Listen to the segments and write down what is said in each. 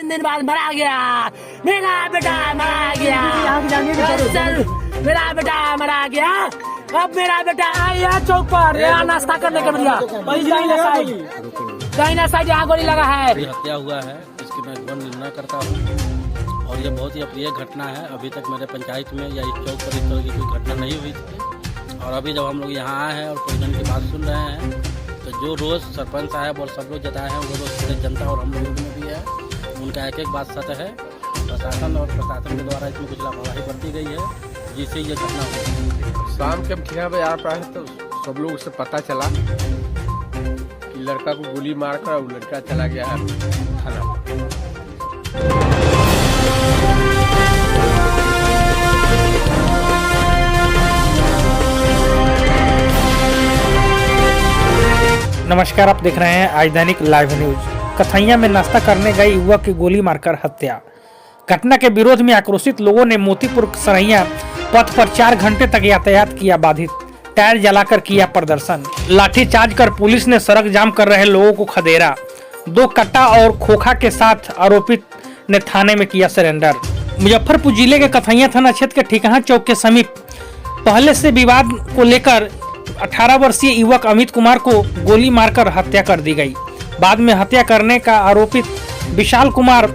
3 दिन बाद मरा गया, मेरा बेटा मरा गया, मेरा बेटा मरा गया। अब मेरा बेटा आया चौक पर यहाँ नाश्ता करने के लिए, दाहिना साइड यहाँ गोली लगा है। हत्या हुआ है, इसकी मैं गंभीर निंदा करता हूँ और ये बहुत ही अप्रिय घटना है। अभी तक मेरे पंचायत में या इस चौक पर इस तरह की कोई घटना नहीं हुई थी। और अभी जब हम लोग यहाँ आए हैं और परिजन की बात सुन रहे हैं, तो जो रोज़ सरपंच साहब और सब लोग जताए हैं वो रोज़ जनता और हम लोगों में भी है, उनका एक एक बात सत्य है। प्रशासन और प्रशासन के द्वारा इसमें कुछ लापरवाही बरती गई है, जिससे ये घटना हुई। शाम के 6 बजे आ रहा है तो सब लोग से पता चला कि लड़का को गोली मारकर वो लड़का चला गया है थाना। नमस्कार, आप देख रहे हैं आज दैनिक लाइव न्यूज। कथैया में नाश्ता करने गए युवक की गोली मारकर हत्या। घटना के विरोध में आक्रोशित लोगों ने मोतीपुर सरैया पथ पर 4 घंटे तक यातायात किया बाधित, टायर जलाकर किया प्रदर्शन, लाठीचार्ज कर पुलिस ने सड़क जाम कर रहे लोगों को खदेड़ा। 2 कट्टा और खोखा के साथ आरोपित ने थाने में किया सरेंडर। मुजफ्फरपुर जिले के कथैया थाना क्षेत्र के ठिकाना चौक के समीप पहले से विवाद को लेकर 18 वर्षीय युवक अमित कुमार को गोली मारकर हत्या कर दी गई। बाद में हत्या करने का आरोपित विशाल कुमार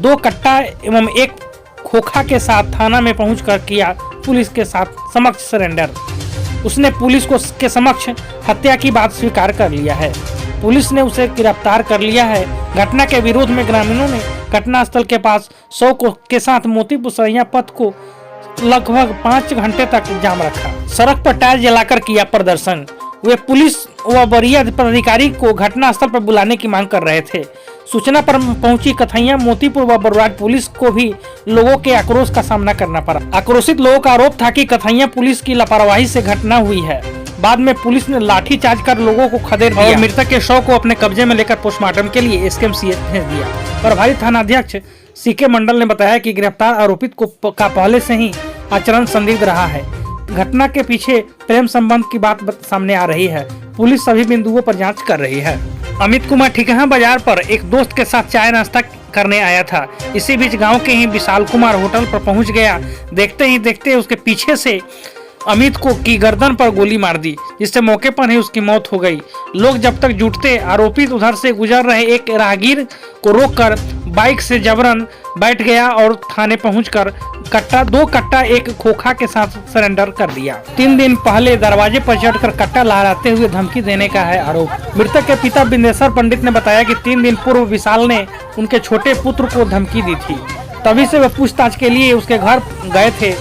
2 कट्टा एवं 1 खोखा के साथ थाना में पहुंचकर किया पुलिस के साथ समक्ष सरेंडर। उसने पुलिस को के समक्ष हत्या की बात स्वीकार कर लिया है। पुलिस ने उसे गिरफ्तार कर लिया है। घटना के विरोध में ग्रामीणों ने घटनास्थल के पास 100 के साथ मोतीपुर सरैया पथ को लगभग 5 घंटे तक जाम रखा। सड़क पर टायर जलाकर किया प्रदर्शन। वे पुलिस व वरीय पदाधिकारी को घटनास्थल पर बुलाने की मांग कर रहे थे। सूचना पर पहुंची कथैया, मोतीपुर व बरवाड पुलिस को भी लोगों के आक्रोश का सामना करना पड़ा। आक्रोशित लोगों का आरोप था कि कथैया पुलिस की लापरवाही से घटना हुई है। बाद में पुलिस ने लाठीचार्ज कर लोगों को खदेड़ दिया और मृतक के शव को अपने कब्जे में लेकर पोस्टमार्टम के लिए एसकेएमसीएच भेज दिया। प्रभारी थानाध्यक्ष सीके मंडल ने बताया कि गिरफ्तार आरोपित का पहले से ही आचरण संदिग्ध रहा है। घटना के पीछे प्रेम संबंध की बात सामने आ रही है। पुलिस सभी बिंदुओं पर जांच कर रही है। अमित कुमार ठिकहा बाजार पर एक दोस्त के साथ चाय नाश्ता करने आया था। इसी बीच गांव के ही विशाल कुमार होटल पर पहुंच गया। देखते ही देखते उसके पीछे से अमित को की गर्दन पर गोली मार दी, जिससे मौके पर ही उसकी मौत हो गई। लोग जब तक जुटते, आरोपित उधर से गुजर रहे एक राहगीर को रोककर बाइक से जबरन बैठ गया और थाने पहुंचकर 2 कट्टा 1 खोखा के साथ सरेंडर कर दिया। 3 दिन पहले दरवाजे पर चढ़कर कट्टा लहराते हुए धमकी देने का है आरोप। मृतक के पिता बिंदेश्वर पंडित ने बताया कि 3 दिन पूर्व विशाल ने उनके छोटे पुत्र को धमकी दी थी, तभी से वे पूछताछ के लिए उसके घर गए थे।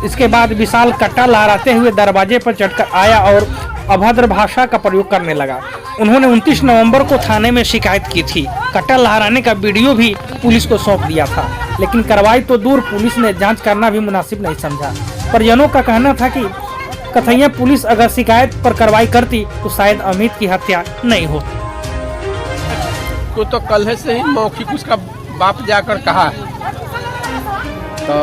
इसके बाद विशाल कट्टा लहराते हुए दरवाजे पर चढ़कर आया और अभद्र भाषा का प्रयोग करने लगा। उन्होंने 29 नवंबर को थाने में शिकायत की थी। कट्टा लहराने का वीडियो भी पुलिस को सौंप दिया था, लेकिन कार्रवाई तो दूर, पुलिस ने जांच करना भी मुनासिब नहीं समझा। परिजनों का कहना था कि कथैया पुलिस अगर शिकायत पर कार्रवाई करती तो शायद अमित की हत्या नहीं होती। तो कल से ही मौखिक उसका बाप जाकर कहा तो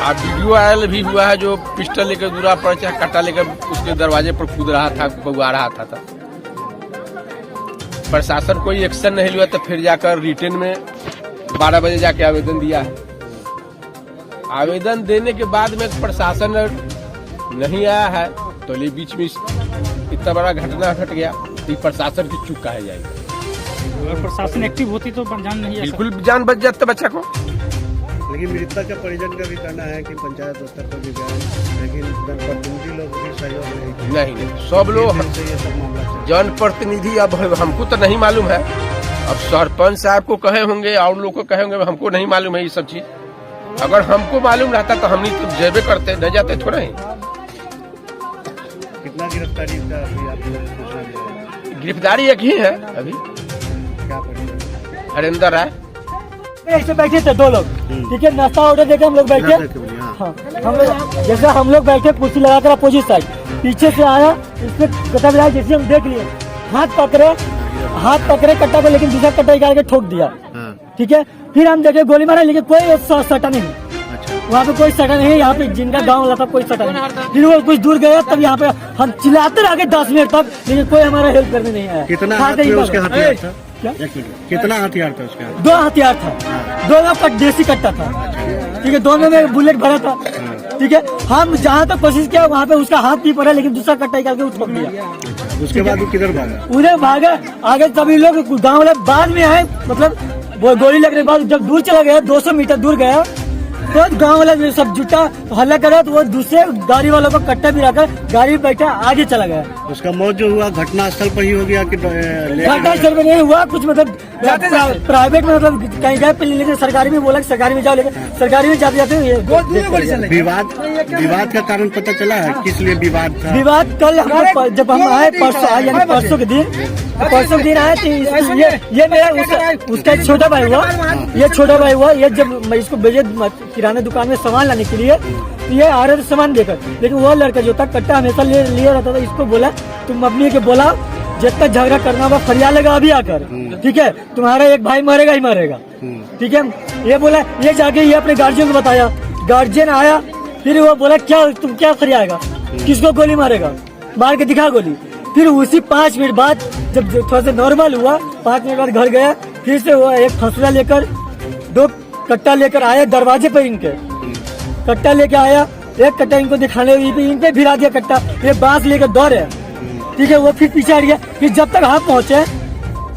आप वीडियो वायरल भी हुआ है, जो पिस्टल लेकर दूरा पर चाहे कट्टा लेकर उसके दरवाजे पर कूद रहा था, बउआ रहा था। प्रशासन कोई एक्शन नहीं लिया, तो फिर जाकर रिटर्न में 12 बजे जाके आवेदन दिया है। आवेदन देने के बाद में प्रशासन नहीं आया है, तो ये बीच में इतना बड़ा घटना घट गया, तो प्रशासन की चूक कहा जाएगी। अगर प्रशासन एक्टिव होती तो जान नहीं, बिल्कुल जान बच जाता बच्चा को। लेकिन मृतक के परिजन का भी कहना है कि पंचायत स्तर पर भी गए, लेकिन जनप्रतिनिधि लोग भी सहयोग नहीं, सब लोग जनप्रतिनिधि, अब हमको तो नहीं मालूम है, अब सरपंच साहब को कहे होंगे और लोग को कहे होंगे, हमको नहीं मालूम है ये सब चीज। अगर हमको मालूम रहता तो हम नहीं तो जेबे करते, न जाते थोड़ा ही। कितना गिरफ्तारी का गिरफ्तारी एक ही है अभी। क्या परिजन? हरेंद्र राय ऐसे बैठे थे 2 लोग, ठीक है, नाश्ता ऑर्डर देके हम लोग बैठे। हाँ, हम लोग जैसे हम लोग बैठे, कुर्सी लगाकर अपोजिट साइड, पीछे से आया, इसमें कट्टा मिला, जैसे हम देख लिए, हाथ पकड़े कट्टा को, लेकिन दूसरा कट्टा निकाल के ठोक दिया। ठीक है, फिर हम देखे गोली मारा, लेकिन कोई सटा नहीं, वहाँ पे कोई सटा नहीं है। यहाँ पे जिनका गाँव वाला था कोई सटा नहीं। फिर वो कुछ दूर गया, तब यहाँ पे हम चिल्लाते रह गए 10 मिनट तक, लेकिन कोई हमारा हेल्प करने नहीं आया। कितना हाथ में उसके हथियार था? एक मिनट, कितना हथियार था उसके हाथ? 2 हथियार था, दोनों का देसी कट्टा था, ठीक है, दोनों में बुलेट भरा था, ठीक है। हम जहाँ तक कोशिश किया वहाँ पे उसका हाथ भी पड़ा, लेकिन दूसरा कट्टा निकाल के उसको दिया। उसके बाद वो किधर भागा? उधर भागा, आगे सभी लोग गाँव वाले बाद में आए, मतलब वो गोली लगने के बाद जब दूर चला गया, 200 मीटर दूर गया, तो गांव वाला सब जुटा हल्ला करा, तो वो दूसरे गाड़ी वालों को कट्टा भी रखकर गाड़ी में बैठा आगे चला गया। उसका मौत जो हुआ घटना स्थल पर ही हो गया कि घटना स्थल में नहीं हुआ, कुछ मतलब प्राइवेट में, मतलब कहीं गए, लेकिन सरकारी में बोला कि सरकारी में जाओ, लेकिन सरकारी में जाते जाते विवाद का कारण पता चला है? किस लिए विवाद था? विवाद कल हम जब हम आए, परसों आए, यानी परसों के दिन आए, तो ये मेरा उसका एक छोटा भाई हुआ, ये छोटा भाई हुआ, ये जब मैं इसको भेजे किराना दुकान में सामान लाने के लिए, ये आ रहे थे सामान देकर, लेकिन वो लड़का जो था कट्टा हमेशा लिए रहता था, इसको बोला तुम अपनी के बोला जितना झगड़ा करना होगा फरियाद लगा अभी आकर, ठीक है, तुम्हारा एक भाई मरेगा ही मरेगा, ठीक है। ये बोला, ये जाके ये अपने गार्जियन को बताया, गार्जियन आया, फिर वो बोला क्या तुम क्या फरियाएगा, किसको गोली मारेगा, मार के दिखा गोली। फिर उसी 5 मिनट बाद जब थोड़ा सा नॉर्मल हुआ, 5 मिनट बाद घर गया, फिर से वो एक फंसला लेकर 2 कट्टा लेकर आया, दरवाजे पर इनके कट्टा लेके आया, एक कट्टा इनको दिखाने, इन पे भिरा दिया कट्टा, ये बांस लेकर दौड़े, ठीक है। वो फिर पीछे हट गया, फिर जब तक हाथ पहुंचे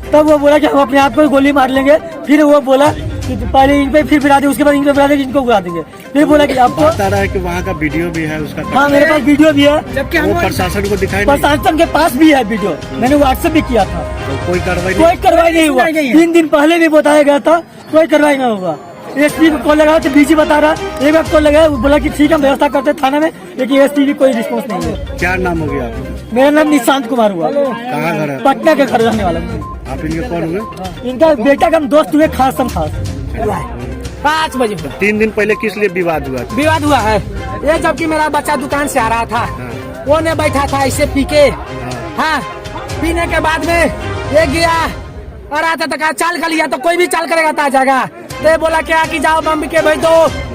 तब वो बोला कि हम अपने आप को गोली मार लेंगे, फिर वो बोला कि पहले इन पे फिर भिरा दे, उसके बाद इन पे भिरा दे, इनको उड़ा देंगे, फिर बोला कि आपको बता रहा है कि वहाँ का वीडियो भी है उसका? हाँ, मेरे पास वीडियो भी है, वो प्रशासन को दिखाई? प्रशासन के पास भी है वीडियो, मैंने व्हाट्सएप भी किया था, तो कोई कार्रवाई नहीं हुआ। 3 दिन पहले भी बताया गया था, कोई कार्रवाई नहीं हुआ। एसपी को कॉल लगा तो बीजी बता रहा, एक बार कॉल लगाया, बोला कि ठीक है हम व्यवस्था करते थाना में, लेकिन एसपी भी कोई रिस्पॉन्स नहीं है। क्या नाम हो गया आपका? मेरा नाम निशांत कुमार हुआ। कहाँ घर है? पटना के घर रहने वाला। आप इनके कौन हुए? इनका बेटा का हम दोस्त हुए, खास 5 बजे 3 दिन पहले किस लिए विवाद हुआ था? विवाद हुआ है, ये जबकि मेरा बच्चा दुकान से आ रहा था, वो ने बैठा था ऐसे पी के, हाँ, पीने के बाद में ये गया और आता था, चाल कर लिया, तो कोई भी चाल करेगा तो आ जाएगा, तो बोला क्या कि जाओ मम्मी के भाई तो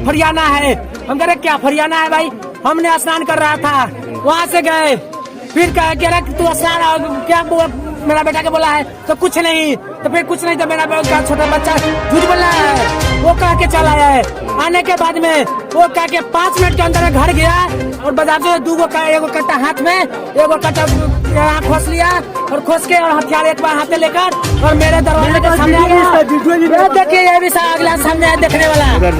फरियाना है, हम कह रहे क्या फरियाना है भाई, हमने स्नान कर रहा था, वहाँ से गए, फिर कह रहा तू स्नान क्या, मेरा बेटा के बोला है तो कुछ नहीं, तो फिर कुछ नहीं, तो मेरा छोटा बच्चा झूठ बोल रहा है, वो कह के चला आया है। आने के बाद में वो कह के 5 मिनट के अंदर घर गया और बाजार से 2 एगो कट्टा हाथ में, एगो कट्टा खोस लिया और खोस के और हथियार एक बार हाथ में लेकर और मेरे दरवाजे के सामने आ गया। देखिए ये भी अगला सामने देखने वाला है, मेरे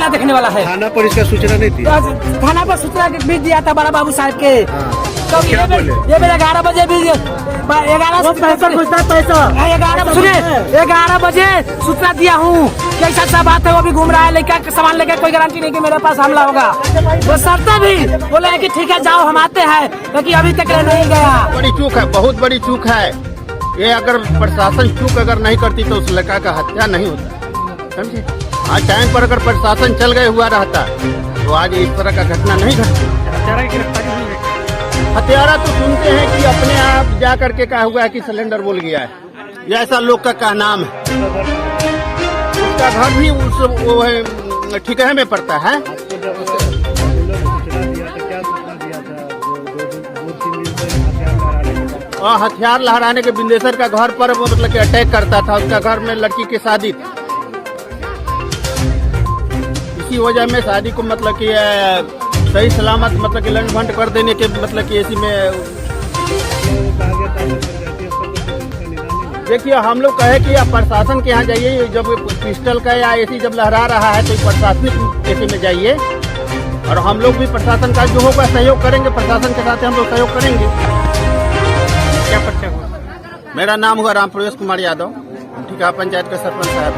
देखने वाला है। थाना पर इसका सूचना नहीं थी? थाना पर सूचना भी दिया था बड़ा बाबू साहब के, तो क्या बोले? ये मेरे 11 बजे भी 11 बजे सूचना दिया हूँ कि ऐसा सब बात है, वो भी घूम रहा है लेकर सामान लेकर, कोई गारंटी नहीं कि मेरे पास हमला होगा। वो सरते भी बोले कि ठीक है जाओ हम आते हैं, लेकिन अभी तक नहीं गया। बड़ी चूक है, बहुत बड़ी चूक है ये। अगर प्रशासन चूक अगर नहीं करती तो उस लड़का का हत्या नहीं होता, समझे। आज टाइम पर अगर प्रशासन चल गए हुआ रहता तो आज इस तरह का घटना नहीं घटता। हत्यारा तो सुनते हैं कि अपने आप जा करके कहा हुआ है कि सिलेंडर बोल गया है, ये ऐसा लोग का नाम है। उसका घर भी वो है ठिकाने में पड़ता है। और हथियार लहराने के बिंदेसर का घर पर वो मतलब कि अटैक करता था, उसका घर में लड़की की शादी, इसी वजह में शादी को मतलब कि सही सलामत मतलब कि लंड भंड कर देने के मतलब कि इसी में देखिए हम लोग कहे कि आप प्रशासन के यहाँ जाइए, जब पिस्टल का या ऐसी जब लहरा रहा है तो प्रशासनिक ऐसे में जाइए, और हम लोग भी प्रशासन का जो होगा सहयोग करेंगे, प्रशासन के साथ हम लोग सहयोग करेंगे। क्या परिचय हुआ? मेरा नाम हुआ राम प्रवेश कुमार यादव, ठीक है, पंचायत के सरपंच साहब।